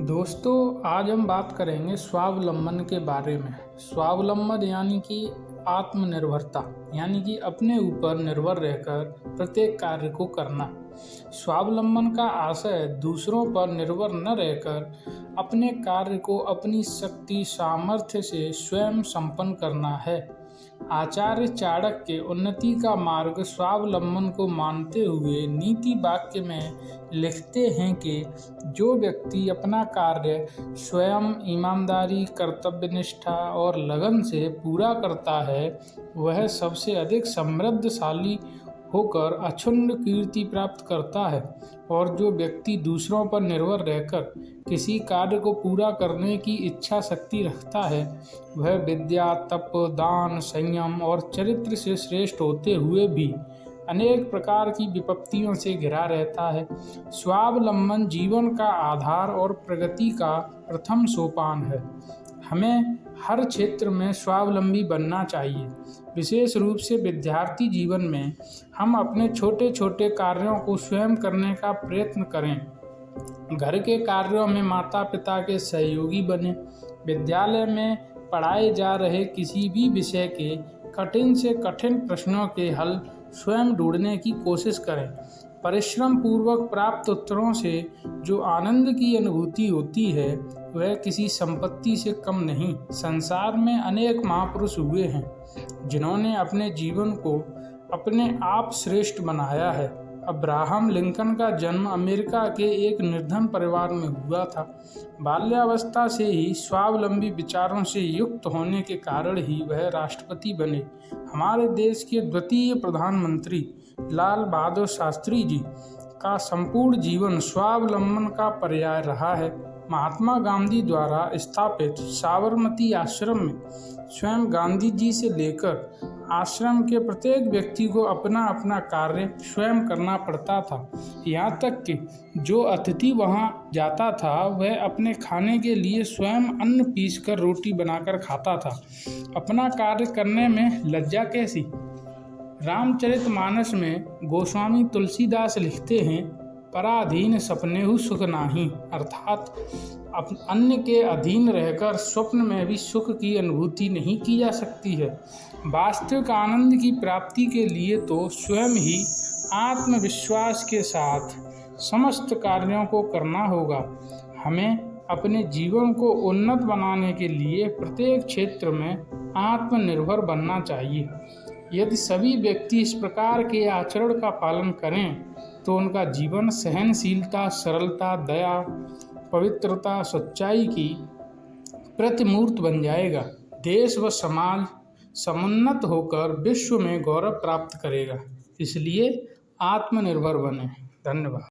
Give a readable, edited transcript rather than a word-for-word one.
दोस्तों, आज हम बात करेंगे स्वावलंबन के बारे में। स्वावलंबन यानी कि आत्मनिर्भरता, यानी कि अपने ऊपर निर्भर रहकर प्रत्येक कार्य को करना। स्वावलंबन का आशय दूसरों पर निर्भर न रहकर अपने कार्य को अपनी शक्ति सामर्थ्य से स्वयं संपन्न करना है। आचार्य चाणक्य उन्नति का मार्ग स्वावलंबन को मानते हुए नीति वाक्य में लिखते हैं कि जो व्यक्ति अपना कार्य स्वयं ईमानदारी, कर्तव्यनिष्ठा और लगन से पूरा करता है, वह सबसे अधिक समृद्धशाली होकर अक्षुण्ण कीर्ति प्राप्त करता है। और जो व्यक्ति दूसरों पर निर्भर रहकर किसी कार्य को पूरा करने की इच्छा शक्ति रखता है, वह विद्या, तप, दान, संयम और चरित्र से श्रेष्ठ होते हुए भी अनेक प्रकार की विपत्तियों से घिरा रहता है। स्वावलंबन जीवन का आधार और प्रगति का प्रथम सोपान है। हमें हर क्षेत्र में स्वावलंबी बनना चाहिए। विशेष रूप से विद्यार्थी जीवन में हम अपने छोटे छोटे कार्यों को स्वयं करने का प्रयत्न करें। घर के कार्यों में माता पिता के सहयोगी बने। विद्यालय में पढ़ाए जा रहे किसी भी विषय के कठिन से कठिन प्रश्नों के हल स्वयं ढूंढने की कोशिश करें। परिश्रम पूर्वक प्राप्त उत्तरों से जो आनंद की अनुभूति होती है, वह किसी संपत्ति से कम नहीं। संसार में अनेक महापुरुष हुए हैं जिन्होंने अपने जीवन को अपने आप श्रेष्ठ बनाया है। अब्राहम लिंकन का जन्म अमेरिका के एक निर्धन परिवार में हुआ था। बाल्यावस्था से ही स्वावलंबी विचारों से युक्त होने के कारण ही वह राष्ट्रपति बने। हमारे देश के द्वितीय प्रधानमंत्री लाल बहादुर शास्त्री जी का संपूर्ण जीवन स्वावलंबन का पर्याय रहा है। महात्मा गांधी द्वारा स्थापित साबरमती आश्रम में स्वयं गांधी जी से लेकर आश्रम के प्रत्येक व्यक्ति को अपना अपना कार्य स्वयं करना पड़ता था। यहाँ तक कि जो अतिथि वहाँ जाता था, वह अपने खाने के लिए स्वयं अन्न पीसकर रोटी बनाकर खाता था। अपना कार्य करने में लज्जा कैसी। रामचरितमानस में गोस्वामी तुलसीदास लिखते हैं, पराधीन सपनेहु सुख नाही, अर्थात अन्य के अधीन रहकर स्वप्न में भी सुख की अनुभूति नहीं की जा सकती है। वास्तविक आनंद की प्राप्ति के लिए तो स्वयं ही आत्मविश्वास के साथ समस्त कार्यों को करना होगा। हमें अपने जीवन को उन्नत बनाने के लिए प्रत्येक क्षेत्र में आत्मनिर्भर बनना चाहिए। यदि सभी व्यक्ति इस प्रकार के आचरण का पालन करें तो उनका जीवन सहनशीलता, सरलता, दया, पवित्रता, सच्चाई की प्रतिमूर्त बन जाएगा। देश व समाज समुन्नत होकर विश्व में गौरव प्राप्त करेगा। इसलिए आत्मनिर्भर बने। धन्यवाद।